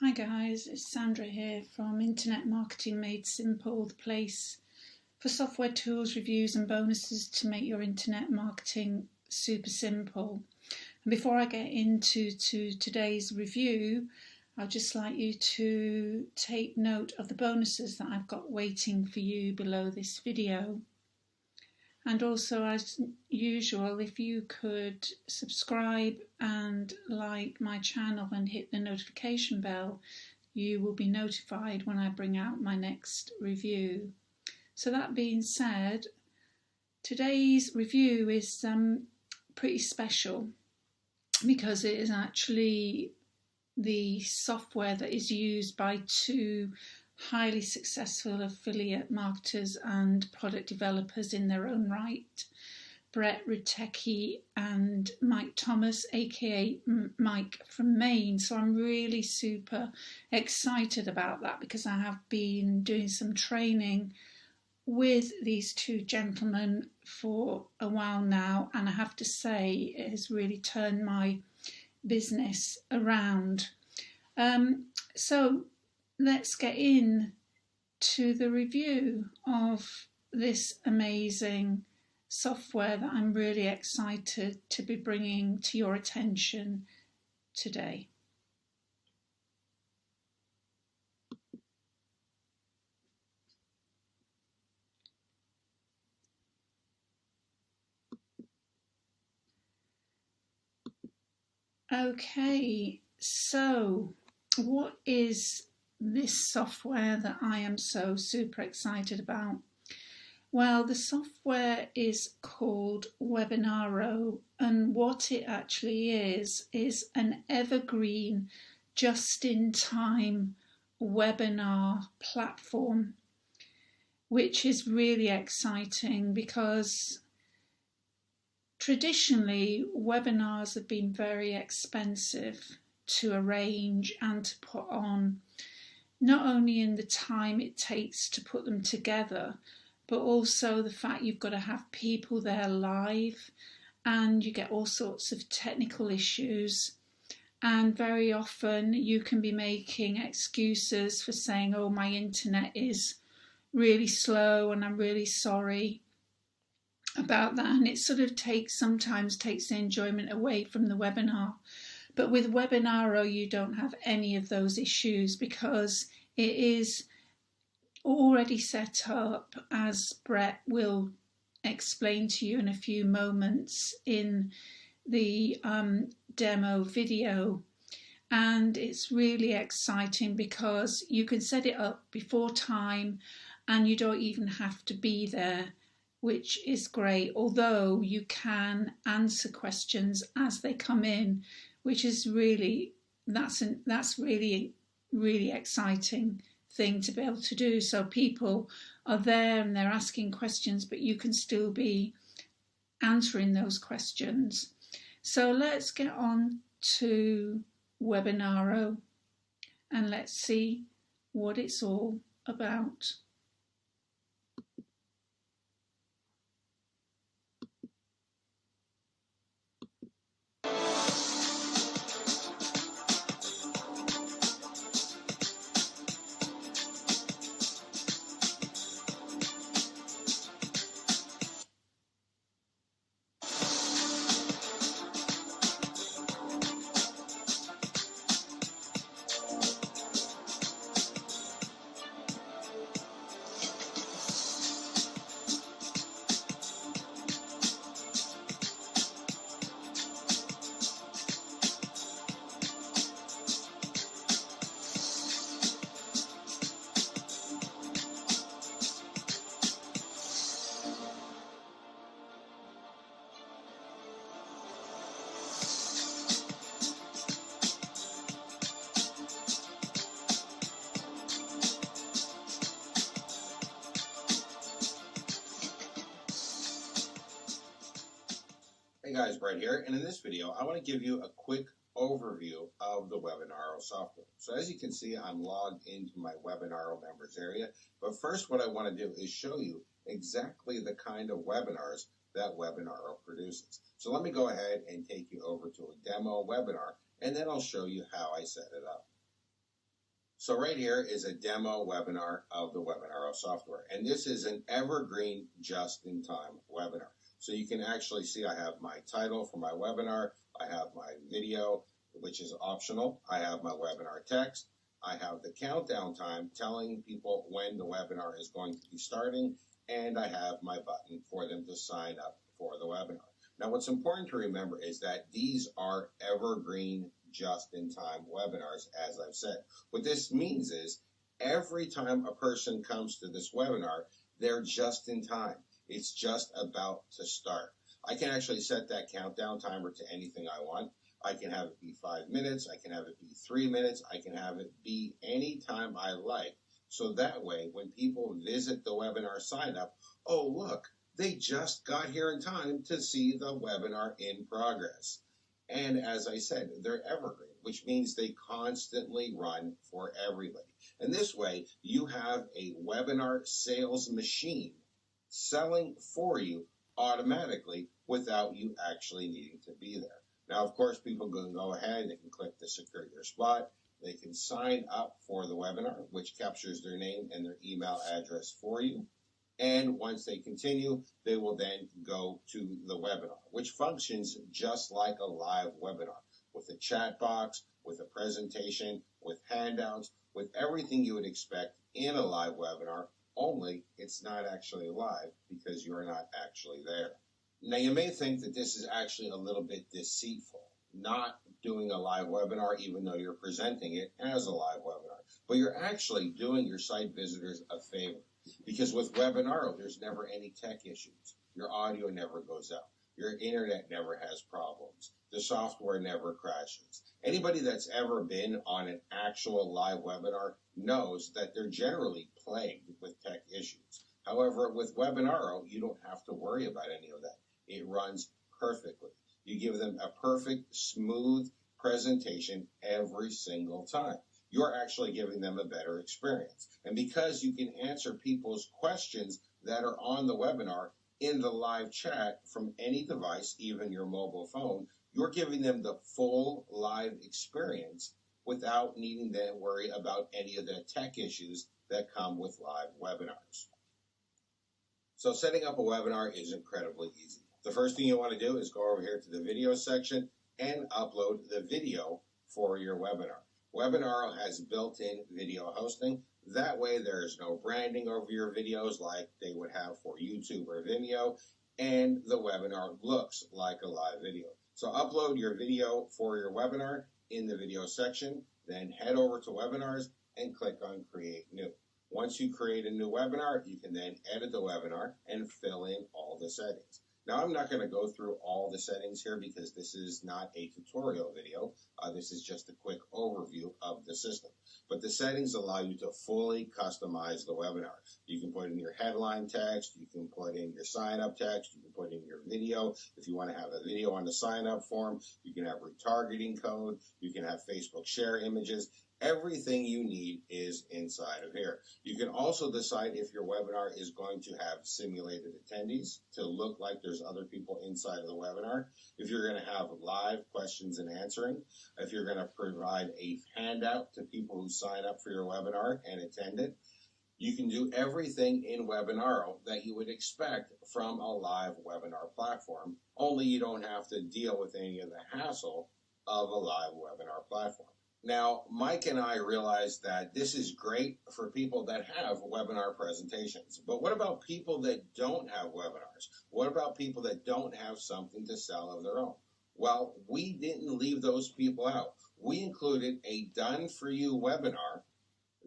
Hi guys, it's Sandra here from Internet Marketing Made Simple, the place for software tools, reviews and bonuses to make your internet marketing super simple. And before I get into today's review, I'd just like you to take note of the bonuses that I've got waiting for you below this video. And also, as usual, if you could subscribe and like my channel and hit the notification bell, you will be notified when I bring out my next review. So that being said, today's review is pretty special because it is actually the software that is used by two highly successful affiliate marketers and product developers in their own right, Brett Ritecki and Mike Thomas, aka Mike from Maine. So I'm really super excited about that because I have been doing some training with these two gentlemen for a while now, and I have to say it has really turned my business around. So let's get in to the review of this amazing software that I'm really excited to be bringing to your attention today. Okay, so what is this software that I am so super excited about? Well, the software is called Webinaro, and what it actually is an evergreen, just-in-time webinar platform, which is really exciting because traditionally webinars have been very expensive to arrange and to put on, not only in the time it takes to put them together, but also the fact you've got to have people there live, and you get all sorts of technical issues, and very often you can be making excuses for saying, oh, my internet is really slow and I'm really sorry about that, and it sort of sometimes takes the enjoyment away from the webinar. But with Webinaro, you don't have any of those issues because it is already set up, as Brett will explain to you in a few moments in the demo video. And it's really exciting because you can set it up before time and you don't even have to be there, which is great, although you can answer questions as they come in, which is really, that's really exciting thing to be able to do. So people are there and they're asking questions, but you can still be answering those questions. So let's get on to Webinaro and let's see what it's all about. Hey guys, Brett here, and in this video I want to give you a quick overview of the Webinaro software. So as you can see, I'm logged into my Webinaro members area, but first what I want to do is show you exactly the kind of webinars that Webinaro produces. So let me go ahead and take you over to a demo webinar, and then I'll show you how I set it up. So right here is a demo webinar of the Webinaro software. And this is an evergreen just-in-time webinar. So you can actually see I have my title for my webinar. I have my video, which is optional. I have my webinar text. I have the countdown time telling people when the webinar is going to be starting. And I have my button for them to sign up for the webinar. Now, what's important to remember is that these are evergreen just-in-time webinars, as I've said. What this means is every time a person comes to this webinar, they're just in time. It's just about to start. I can actually set that countdown timer to anything I want. I can have it be 5 minutes. I can have it be 3 minutes. I can have it be any time I like. So that way, when people visit the webinar sign up, oh, look, they just got here in time to see the webinar in progress. And as I said, they're evergreen, which means they constantly run for everybody. And this way, you have a webinar sales machine selling for you automatically without you actually needing to be there. Now, of course, people can go ahead, they can click the secure your spot, they can sign up for the webinar, which captures their name and their email address for you. And once they continue, they will then go to the webinar, which functions just like a live webinar, with a chat box, with a presentation, with handouts, with everything you would expect in a live webinar, only it's not actually live because you're not actually there. Now, you may think that this is actually a little bit deceitful, not doing a live webinar even though you're presenting it as a live webinar, but you're actually doing your site visitors a favor. Because with Webinaro, there's never any tech issues. Your audio never goes out. Your internet never has problems. The software never crashes. Anybody that's ever been on an actual live webinar knows that they're generally plagued with tech issues. However, with Webinaro, you don't have to worry about any of that. It runs perfectly. You give them a perfect, smooth presentation every single time. You're actually giving them a better experience. And because you can answer people's questions that are on the webinar in the live chat from any device, even your mobile phone, you're giving them the full live experience without needing to worry about any of the tech issues that come with live webinars. So setting up a webinar is incredibly easy. The first thing you want to do is go over here to the video section and upload the video for your webinar. Webinaro has built-in video hosting. That way there's no branding over your videos like they would have for YouTube or Vimeo, and the webinar looks like a live video. So upload your video for your webinar in the video section, then head over to webinars and click on Create New. Once you create a new webinar, you can then edit the webinar and fill in all the settings. Now, I'm not going to go through all the settings here because this is not a tutorial video. This is just a quick overview of the system. But the settings allow you to fully customize the webinar. You can put in your headline text, you can put in your sign-up text, you can put in your video. If you want to have a video on the sign-up form, you can have retargeting code, you can have Facebook share images. Everything you need is inside of here. You can also decide if your webinar is going to have simulated attendees to look like there's other people inside of the webinar, if you're going to have live questions and answering, if you're going to provide a handout to people who sign up for your webinar and attend it. You can do everything in Webinaro that you would expect from a live webinar platform, only you don't have to deal with any of the hassle of a live webinar platform. Now, Mike and I realized that this is great for people that have webinar presentations. But what about people that don't have webinars? What about people that don't have something to sell of their own? Well, we didn't leave those people out. We included a done-for-you webinar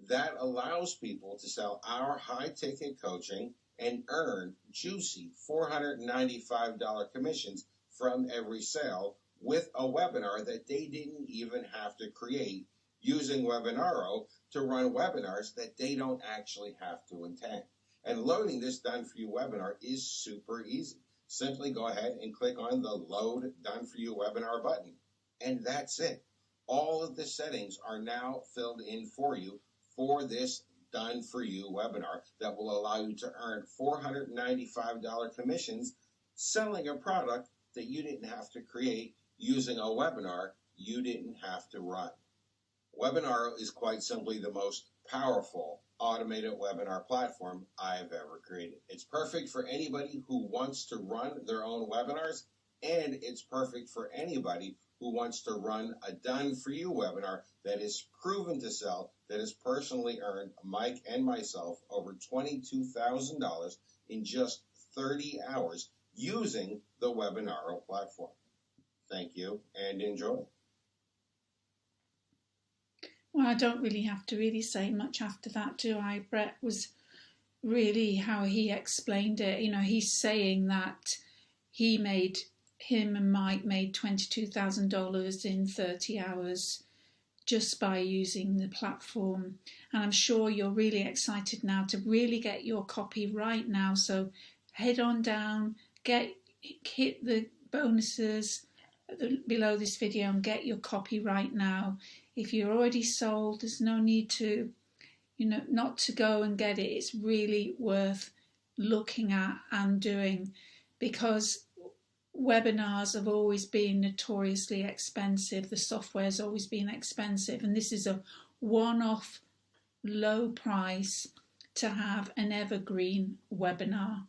that allows people to sell our high-ticket coaching and earn juicy $495 commissions from every sale with a webinar that they didn't even have to create using Webinaro to run webinars that they don't actually have to attend. And loading this done-for-you webinar is super easy. Simply go ahead and click on the Load Done-for-You Webinar button, and that's it. All of the settings are now filled in for you for this done-for-you webinar that will allow you to earn $495 commissions selling a product that you didn't have to create using a webinar you didn't have to run. Webinaro is quite simply the most powerful automated webinar platform I've ever created. It's perfect for anybody who wants to run their own webinars, and it's perfect for anybody who wants to run a done-for-you webinar that is proven to sell, that has personally earned Mike and myself over $22,000 in just 30 hours using the Webinaro platform. Thank you and enjoy. Well, I don't really have to really say much after that, do I? Brett was really how he explained it. You know, he's saying that him and Mike made $22,000 in 30 hours just by using the platform. And I'm sure you're really excited now to really get your copy right now. So head on down, hit the bonuses below this video and get your copy right now. If you're already sold, there's no need to, not to go and get it. It's really worth looking at and doing, because webinars have always been notoriously expensive. The software's always been expensive, and this is a one-off low price to have an evergreen webinar.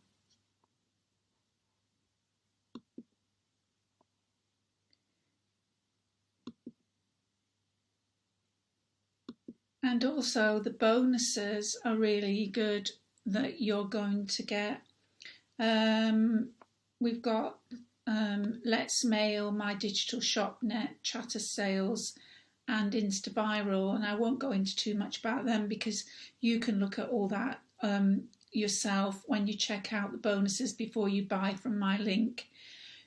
And also the bonuses are really good that you're going to get. We've got Let's Mail, My Digital ShopNet, Chatter Sales and InstaViral, and I won't go into too much about them because you can look at all that yourself when you check out the bonuses before you buy from my link.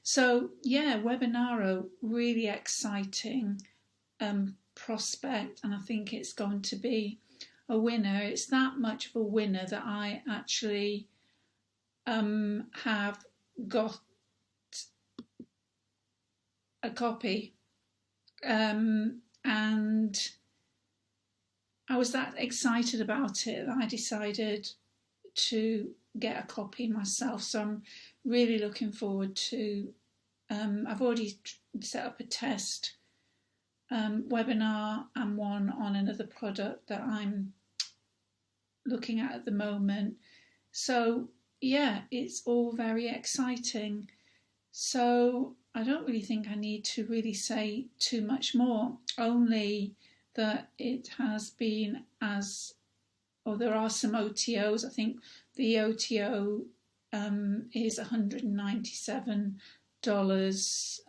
So yeah, Webinaro, really exciting prospect, and I think it's going to be a winner. It's that much of a winner that I actually have got a copy, and I was that excited about it that I decided to get a copy myself. So I'm really looking forward to I've already set up a test webinar and one on another product that I'm looking at the moment. So yeah, it's all very exciting. So I don't really think I need to really say too much more, only that it has been there are some OTOs. I think the OTO is $197.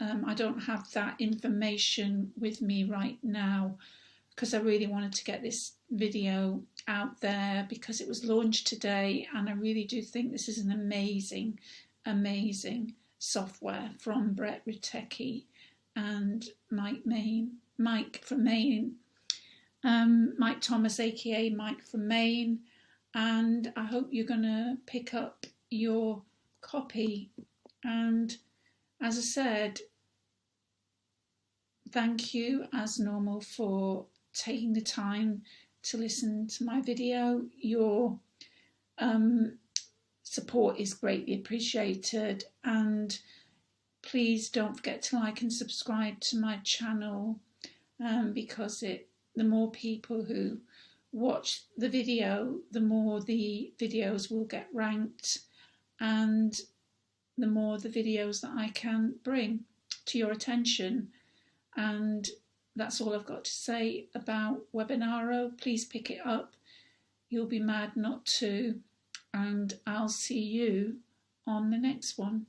I don't have that information with me right now because I really wanted to get this video out there because it was launched today, and I really do think this is an amazing, amazing software from Brett Ritecki and Mike from Maine, Mike Thomas, aka Mike from Maine, and I hope you're going to pick up your copy. And as I said, thank you as normal for taking the time to listen to my video. Your support is greatly appreciated, and please don't forget to like and subscribe to my channel, because the more people who watch the video, the more the videos will get ranked, and the more the videos that I can bring to your attention. And that's all I've got to say about Webinaro. Please pick it up. You'll be mad not to. And I'll see you on the next one.